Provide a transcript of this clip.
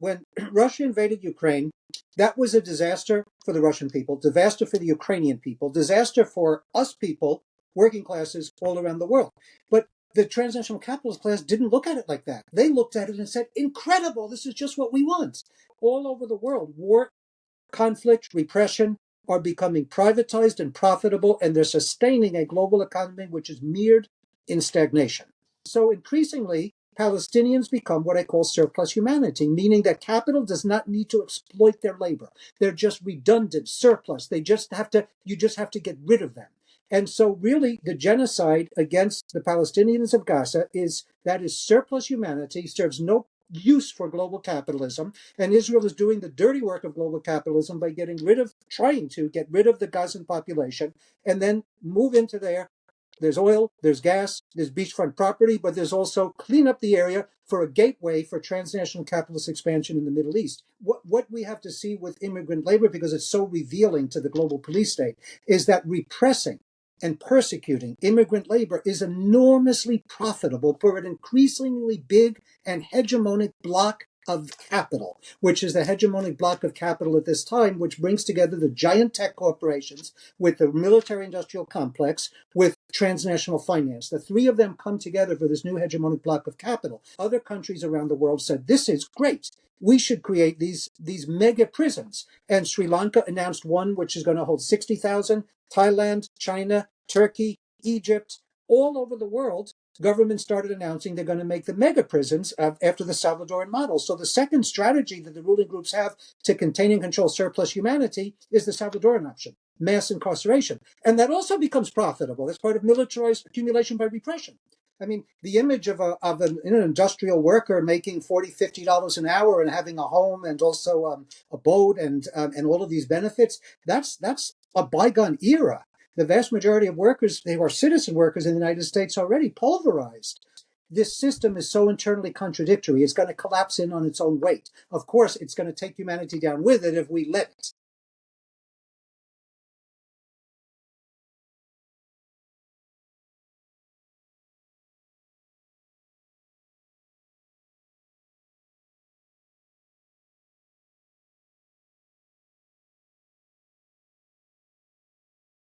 when Russia invaded Ukraine, that was a disaster for the Russian people, disaster for the Ukrainian people, disaster for us people, working classes all around the world. But the transnational capitalist class didn't look at it like that. They looked at it and said, incredible, this is just what we want. All over the world, war, conflict, repression are becoming privatized and profitable, and they're sustaining a global economy which is mired in stagnation. So increasingly, Palestinians become what I call surplus humanity, meaning that capital does not need to exploit their labor. They're just redundant, surplus. You just have to get rid of them. And so really the genocide against the Palestinians of Gaza is surplus humanity, serves no use for global capitalism, and Israel is doing the dirty work of global capitalism by trying to get rid of the Gazan population and then move into there. There's oil, there's gas, there's beachfront property, but there's also clean up the area for a gateway for transnational capitalist expansion in the Middle East. What we have to see with immigrant labor, because it's so revealing to the global police state, is that repressing and persecuting immigrant labor is enormously profitable for an increasingly big and hegemonic bloc of capital, which is the hegemonic bloc of capital at this time, which brings together the giant tech corporations with the military-industrial complex, with transnational finance. The three of them come together for this new hegemonic bloc of capital. Other countries around the world said, this is great. We should create these mega prisons. And Sri Lanka announced one which is going to hold 60,000. Thailand, China, Turkey, Egypt, all over the world, governments started announcing they're going to make the mega prisons after the Salvadoran model. So the second strategy that the ruling groups have to contain and control surplus humanity is the Salvadoran option, mass incarceration. And that also becomes profitable. It's part of militarized accumulation by repression. I mean, the image of an industrial worker making $40, $50 an hour and having a home and also a boat and all of these benefits, that's a bygone era. The vast majority of workers, they are citizen workers in the United States already, pulverized. This system is so internally contradictory. It's going to collapse in on its own weight. Of course, it's going to take humanity down with it if we let it.